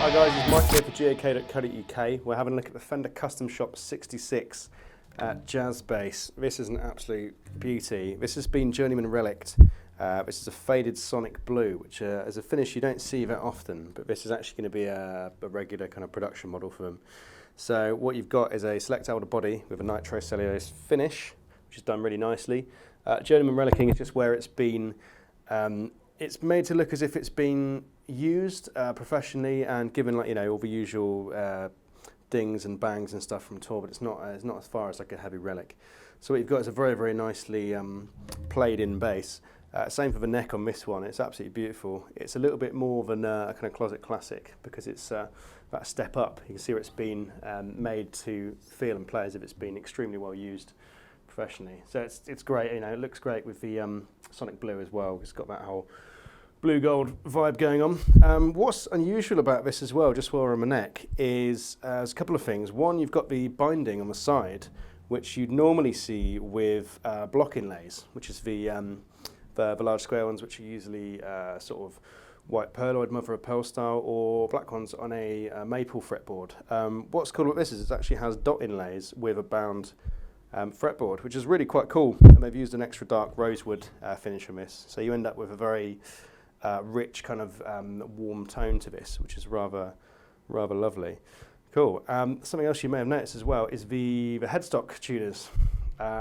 Hi guys, it's Mike here for GAK.co.uk. We're having a look at the Fender Custom Shop 66 Jazz Bass. This is an absolute beauty. This has been Journeyman Relict. This is a faded sonic blue, which is a finish you don't see that often, but this is actually going to be a regular kind of production model for them. So what you've got is a select outer body with a nitrocellulose finish, which is done really nicely. Journeyman Relicking is just where it's been, it's made to look as if it's been used professionally and given, like, you know, all the usual dings and bangs and stuff from tour, but it's not as far as like a heavy relic. So what you've got is a very, very nicely played in bass. Same for the neck on this one. It's absolutely beautiful. It's a little bit more than a kind of closet classic because it's that step up. You can see where it's been made to feel and play as if it's been extremely well used professionally. So it's great. You know, it looks great with the sonic blue as well. It's got that whole blue gold vibe going on. What's unusual about this as well, just while we're on the neck, is there's a couple of things. One, you've got the binding on the side, which you'd normally see with block inlays, which is the large square ones, which are usually sort of white pearloid, mother of pearl style, or black ones on a maple fretboard. What's cool about this is it actually has dot inlays with a bound fretboard, which is really quite cool. And they've used an extra dark rosewood finish on this, so you end up with a very rich kind of warm tone to this, which is rather lovely. Cool. Something else you may have noticed as well is the headstock tuners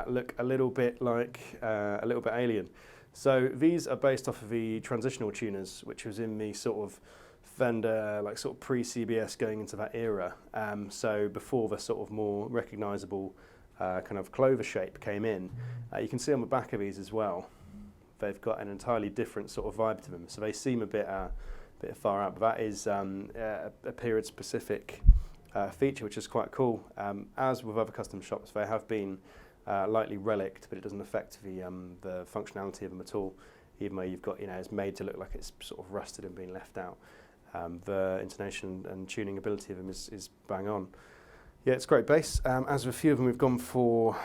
look a little bit like a little bit alien. So these are based off of the transitional tuners, which was in the sort of Fender, like sort of pre-CBS going into that era. So before the sort of more recognisable kind of clover shape came in. You can see on the back of these as well, they've got an entirely different sort of vibe to them. So they seem a bit far out, but that is a period-specific feature, which is quite cool. As with other custom shops, they have been lightly relict, but it doesn't affect the functionality of them at all, even though you've got, you know, it's made to look like it's sort of rusted and being left out. The intonation and tuning ability of them is bang on. Yeah, it's a great bass. As with a few of them, they've gone for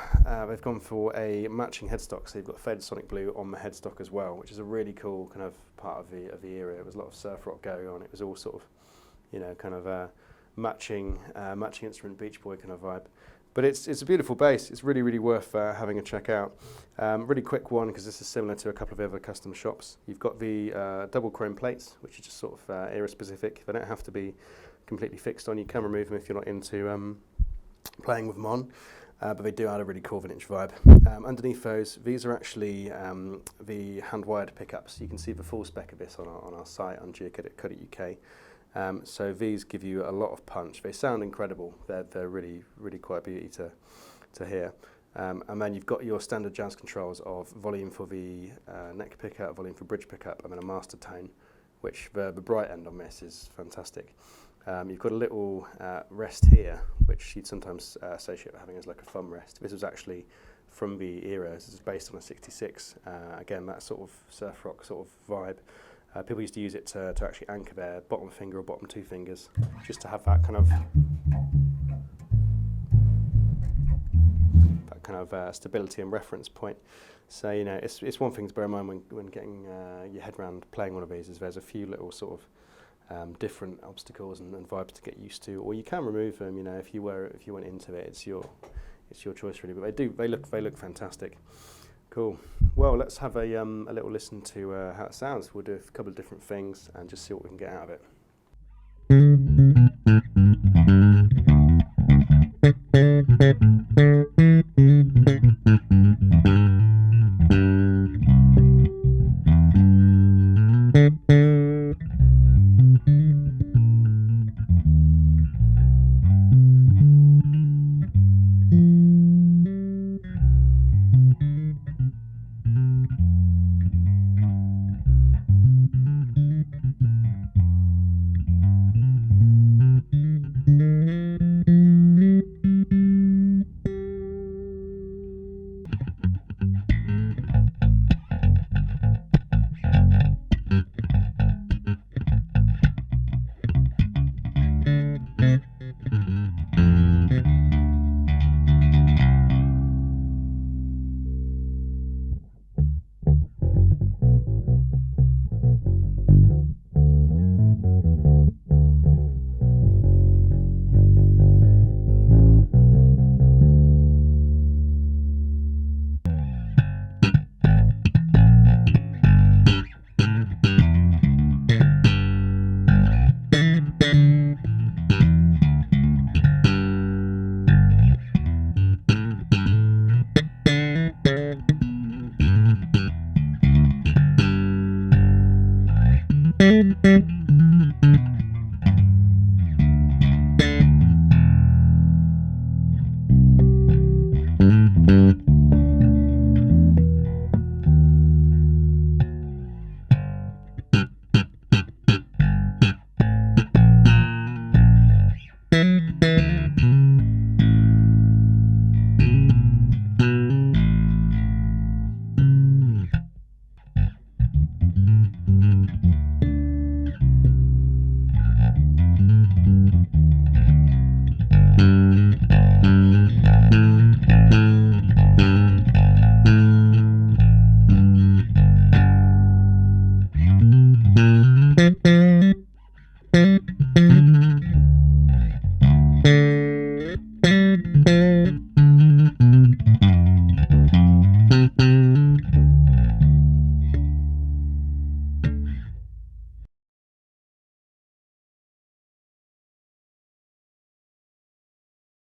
a matching headstock, so you've got faded sonic blue on the headstock as well, which is a really cool kind of part of the era. There was a lot of surf rock going on. It was all sort of, you know, kind of matching instrument Beach Boy kind of vibe. But it's a beautiful bass. It's really worth having a check out. Really quick one, because this is similar to a couple of other custom shops. You've got the double chrome plates, which are just sort of era specific. They don't have to be completely fixed on. You can remove them if you're not into playing with them on, but they do add a really cool vintage vibe. Underneath those, these are actually the hand-wired pickups. You can see the full spec of this on our site on GAK.co.uk. So these give you a lot of punch. They sound incredible. They're really quite a beauty to hear. And then you've got your standard jazz controls of volume for the neck pickup, volume for bridge pickup, and then a master tone, which the bright end on this is fantastic. You've got a little rest here, which you'd sometimes associate with having as like a thumb rest. This was actually from the era. This is based on a 66. Again, that sort of surf rock sort of vibe. People used to use it to actually anchor their bottom finger or bottom two fingers, just to have that kind of stability and reference point. So, you know, it's one thing to bear in mind when getting your head around playing one of these, is there's a few little sort of different obstacles and vibes to get used to, or you can remove them. You know, if you went into it, it's your choice really. But they look fantastic. Cool. Well, let's have a little listen to how it sounds. We'll do a couple of different things and just see what we can get out of it.